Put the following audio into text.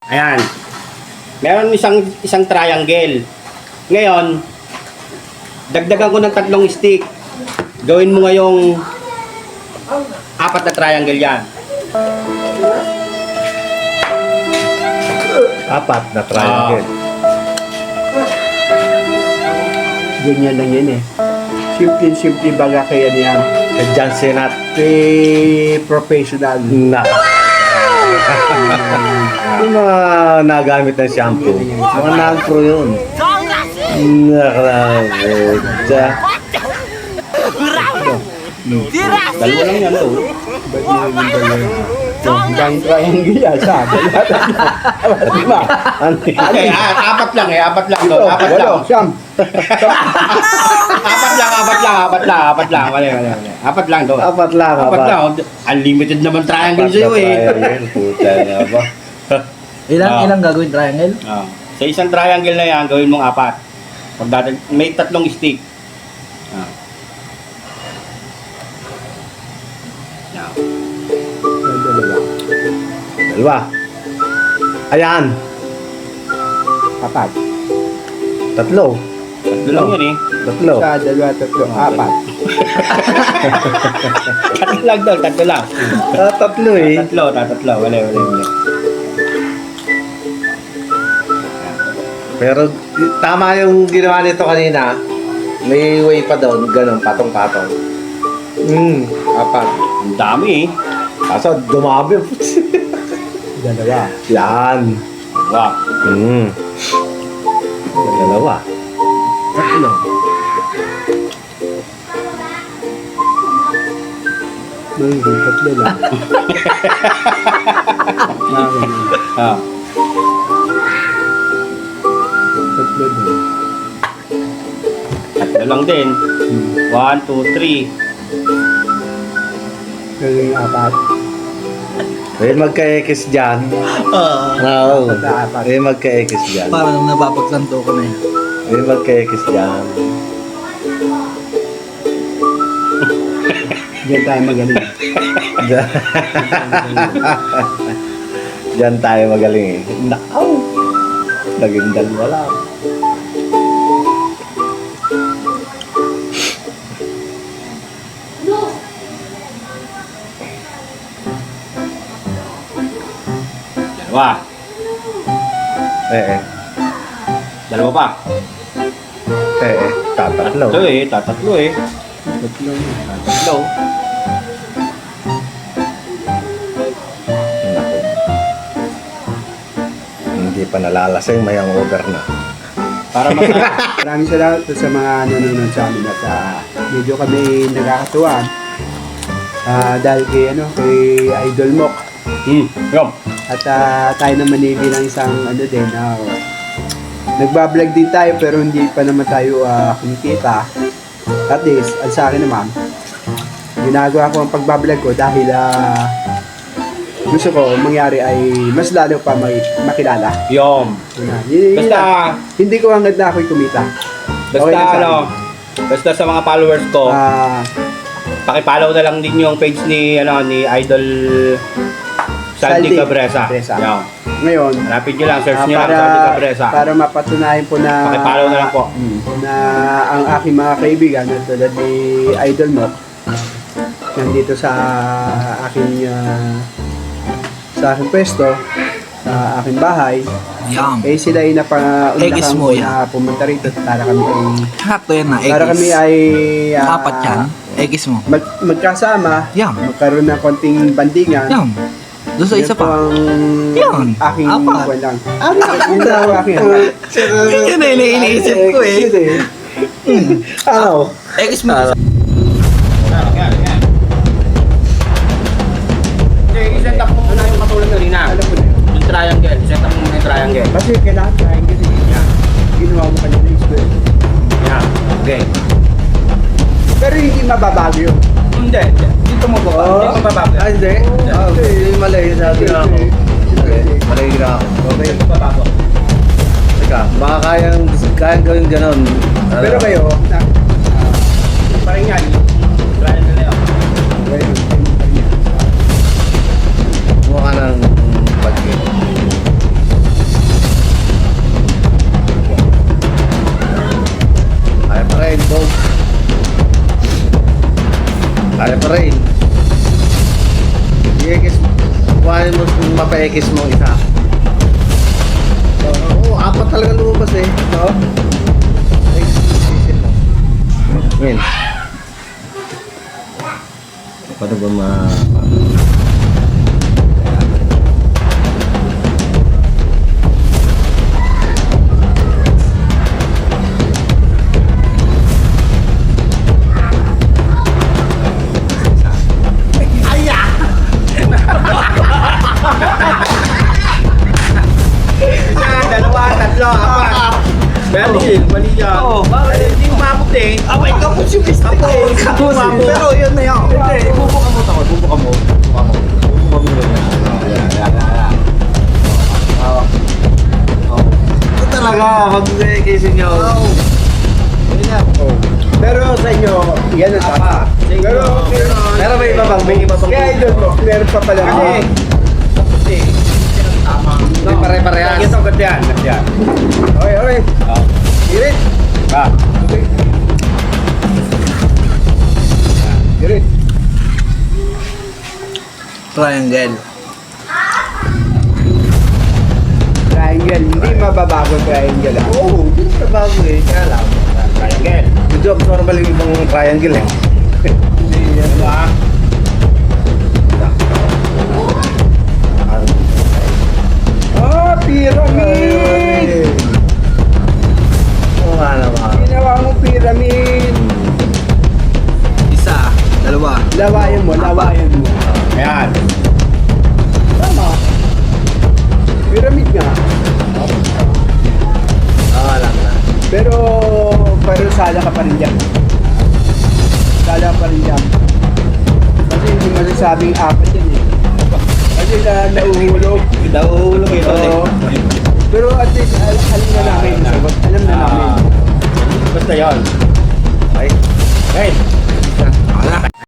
Ayan. Meron isang triangle. Ngayon, dagdagan ko ng 3 stick. Gawin mo ngayong 4 na triangle yan. 4 na triangle. Ganyan lang yan eh. Simple baga kaya niyan. Kay John Senat. Kay professional. Na. Yung mga nagamit ng shampoo. Mga non-pro yun. Nakakita. Dalawa lang yan, oh. Ba't mo yung dalawa? Gang triangle yan, sabi. Diba? Okay, 4 lang eh. 4 lang to. 4 lang. Siyam. 4 lang. Mali. 4 lang to. 4 lang. 4 lang. Unlimited naman triangle sa'yo eh. Puta na ba? Ilang gagawin triangle? Sa isang triangle na yan, gawin mong 4. May 3 stick. Dalawa. Ayan. 4. 3. 3 lang yan eh. 3. Sa dalawa, tatlo, 4. 3 lang daw, 3 lang. 3 eh. 3. Wala. Pero tama yung ginawa nito kanina. May way pa doon, ganun, patong-patong. 4. Ang dami eh. Kaso dumami. Dalawa. Yan. Wow. Dalawa. 3. Tatlo lang. Ah. Tatlo din. 3 lang din. 1, 2, 3. Gagawin 4. May magka-X dyan. Oo. May magka-X dyan. Parang napapagsanto ko na yun. May magka-X dyan. Diyan tayo magaling. Diyan tayo magaling eh. Nakaw! Naging dalawa lang. Dalawa. Dalawa pa. Tatatlo. Tatlo eh. Tatlo. Tatlo. Naku. Hindi pa nalalasing, may hangover na. Para masarap. Maraming salamat sa mga nanonood sa amin at medyo kami nagkakatuwa. Dahil kay Idol Mock. Yup. At tayo naman bilang isang din, nagbablog din tayo pero hindi pa naman tayo kumikita. At least, sa akin naman, ginagawa ko ang pagbablog ko dahil gusto ko mangyari ay mas lalo pa makilala. Yum. Basta, Hindi ko hangad na ako'y kumita. basta Okay lang sa ano, basta sa mga followers ko, Ah, paki-follow na lang din yung page ni Idol Sandy Cabresa. Yan. ngayon, Hanapin nyo lang, search nyo lang para, Sandy Cabresa. para mapatunayan po na Paki-follow na lang po. Na ang aking mga kaibigan na tulad ni Idol Mock nandito sa aking pwesto, sa aking bahay, Yum. sila ay Eggs mo yan. na pumunta rito para kami ay Sakto yan na. para kami ay 4 yan. Eggs mo. magkasama, Yum. magkaroon ng konting bandingan. Yum. Doon sa isa Yan po pa. ang Yun. aking Apat. buwan lang. Yun lang ang aking Yun na iniisip ko eh. Ano? Eggs mo. I-set up mo muna yung katulad na rin na. Alam mo na yun. Yung triangle. Set up mo muna yung triangle. Kasi kailangan trying kasi ginawa mo kanina yung square. Yan. Okay. Pero hindi mababago yun. Hindi. Dito mo ba? Dito mo babago. Hindi. Hindi mali. Sabi na ako. Mali na ako. Okay. Dito mo babago. Teka, baka kayang gawin ganon. Pero kayo, Parang yan. Triangle na yun. Mukha ng pag papa-X mo isa. Oo, apat talaga lumabas eh. Oo. Yan. Paano ba Dalawa, tatlo, apat. Mali yan. Oo. Bakit? Hindi umabot eh. Away ka po si Mr. Tapos, Pero yun na yun. Hindi, ibubuka mo tao, ibubuka mo. Ibubuka mo. Ibubuka mo yun. Yan. Oo. Ito talaga, mag-kissing nyo. Yun na. Pero sa inyo, yan ang tama. Pero may iba bang, may iba bang. Kaya idol mo, meron pa pala. Kasi, tapos eh. Hindi pare-parehas. Ito, ganyan. Ganyan. Okay, okay. Ah. Girit. Ah. Okay. Girit. Triangle. Triangle. Hindi mababago triangle. Oo, hindi na bago eh. Kaya lang. Triangle. Medyo abnormal yung ibang triangle eh. Diba? Ah, pyramid! Oo nga naman. Ginawa mo pyramid. Isa, dalawa. Lawayan mo, lawayan mo. Ayan. Tama. Pyramid nga. Oo, alam na. Pero sala ka pa rin dyan. Sala pa rin dyan. Kasi hindi masasabing apat yan eh. Kasi nauhulog. Nauhulog ito. Oo. Pero at least alam na namin na